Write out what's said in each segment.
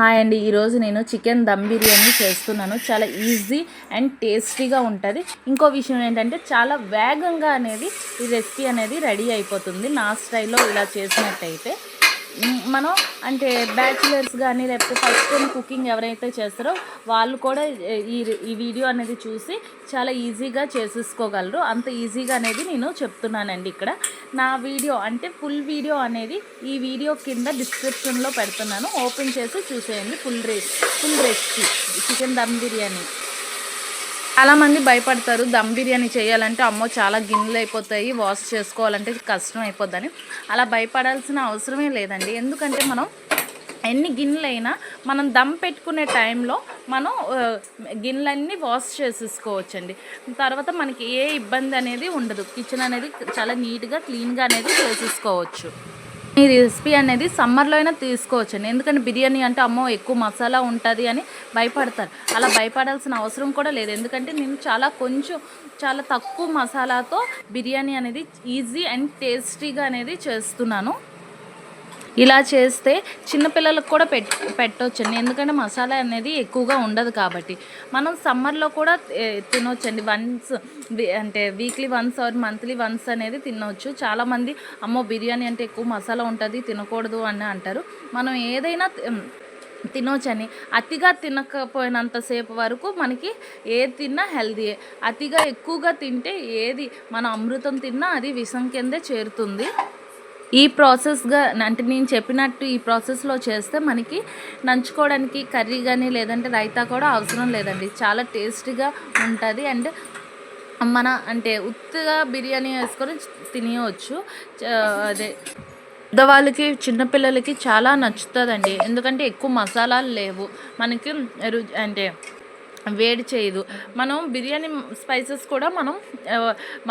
Hi అండి, ఈరోజు నేను చికెన్ దమ్ బిర్యానీ చేస్తున్నాను. చాలా ఈజీ అండ్ టేస్టీగా ఉంటుంది. ఇంకో విషయం ఏంటంటే చాలా వేగంగా అనేది ఈ రెసిపీ అనేది రెడీ అయిపోతుంది. నా స్టైల్లో ఇలా చేసినట్టయితే మనం అంటే బ్యాచిలర్స్ కానీ లేకపోతే ఫస్ట్ టైం కుకింగ్ ఎవరైతే చేస్తారో వాళ్ళు కూడా ఈ ఈ వీడియో అనేది చూసి చాలా ఈజీగా చేసేసుకోగలరు. అంత ఈజీగా అనేది నేను చెప్తున్నానండి. ఇక్కడ నా వీడియో అంటే ఫుల్ వీడియో అనేది ఈ వీడియో కింద డిస్క్రిప్షన్లో పెడుతున్నాను. ఓపెన్ చేసి చూసేయండి. Full recipe chicken dum biryani. చాలామంది భయపడతారు దమ్ బిర్యానీ చేయాలంటే, అమ్మో చాలా గిన్నెలు అయిపోతాయి, వాష్ చేసుకోవాలంటే కష్టం అయిపోద్దని. అలా భయపడాల్సిన అవసరమే లేదండి. ఎందుకంటే మనం ఎన్ని గిన్నెలైనా మనం దమ్ పెట్టుకునే టైంలో మనం గిన్నెలన్నీ వాష్ చేసేసుకోవచ్చండి. తర్వాత మనకి ఏ ఇబ్బంది అనేది ఉండదు. కిచెన్ అనేది చాలా నీట్గా క్లీన్గా అనేది చేసేసుకోవచ్చు. ఈ రెసిపీ అనేది సమ్మర్లో అయినా తీసుకోవచ్చండి. ఎందుకంటే బిర్యానీ అంటే అమ్మో ఎక్కువ మసాలా ఉంటుంది అని భయపడతారు. అలా భయపడాల్సిన అవసరం కూడా లేదు. ఎందుకంటే నేను చాలా తక్కువ మసాలాతో బిర్యానీ అనేది ఈజీ అండ్ టేస్టీగా అనేది చేస్తున్నాను. ఇలా చేస్తే చిన్నపిల్లలకు కూడా పెట్టవచ్చండి. ఎందుకంటే మసాలా అనేది ఎక్కువగా ఉండదు కాబట్టి. మనం సమ్మర్లో కూడా తినవచ్చండి. అంటే weekly once or monthly once అనేది తినవచ్చు. చాలామంది అమ్మో బిర్యానీ అంటే ఎక్కువ మసాలా ఉంటుంది తినకూడదు అని అంటారు. మనం ఏదైనా తినవచ్చని. అతిగా తినకపోయినంతసేపు వరకు మనకి ఏది తిన్నా హెల్దీయే. అతిగా ఎక్కువగా తింటే ఏది మన అమృతం తిన్నా అది విషం కిందే చేరుతుంది. ఈ ప్రాసెస్గా అంటే నేను చెప్పినట్టు ఈ ప్రాసెస్లో చేస్తే మనకి నంచుకోవడానికి కర్రీ కానీ లేదంటే రైతా కూడా అవసరం లేదండి. చాలా టేస్టీగా ఉంటుంది. అండ్ అంటే ఉత్తిగా బిర్యానీ వేసుకొని తినేయవచ్చు. అదే పెద్దవాళ్ళకి చిన్నపిల్లలకి చాలా నచ్చుతుందండి. ఎందుకంటే ఎక్కువ మసాలాలు లేవు, మనకి అంటే వేడి చేయదు. మనం బిర్యానీ స్పైసెస్ కూడా మనం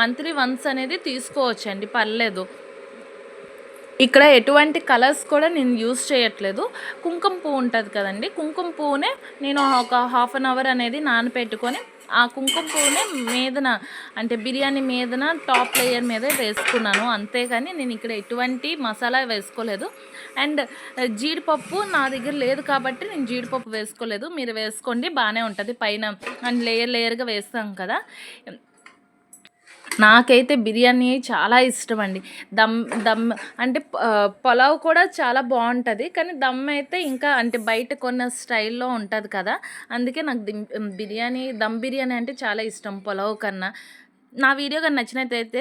మంత్లీ వన్స్ అనేది తీసుకోవచ్చండి, పర్లేదు. ఇక్కడ ఎటువంటి కలర్స్ కూడా నేను యూస్ చేయట్లేదు. కుంకుమ పువ్వు ఉంటుంది కదండి, కుంకుమ పువ్వునే నేను ఒక హాఫ్ అన్ అవర్ అనేది నానపెట్టుకొని ఆ కుంకుమ పువ్వునే మీదన అంటే బిర్యానీ మీదన టాప్ లేయర్ మీద వేసుకున్నాను. అంతేగాని నేను ఇక్కడ ఎటువంటి మసాలా వేసుకోలేదు. అండ్ జీడిపప్పు నా దగ్గర లేదు కాబట్టి నేను జీడిపప్పు వేసుకోలేదు. మీరు వేసుకోండి, బాగానే ఉంటుంది. పైన అండ్ లేయర్గా వేస్తాం కదా. నాకైతే బిర్యానీ చాలా ఇష్టం అండి. దమ్ అంటే పులావ్ కూడా చాలా బాగుంటుంది. కానీ దమ్ అయితే ఇంకా అంటే బయట కొన్న స్టైల్లో ఉంటుంది కదా, అందుకే నాకు దమ్ బిర్యానీ అంటే చాలా ఇష్టం పులావ్ కన్నా. నా వీడియో కానీ నచ్చినట్టయితే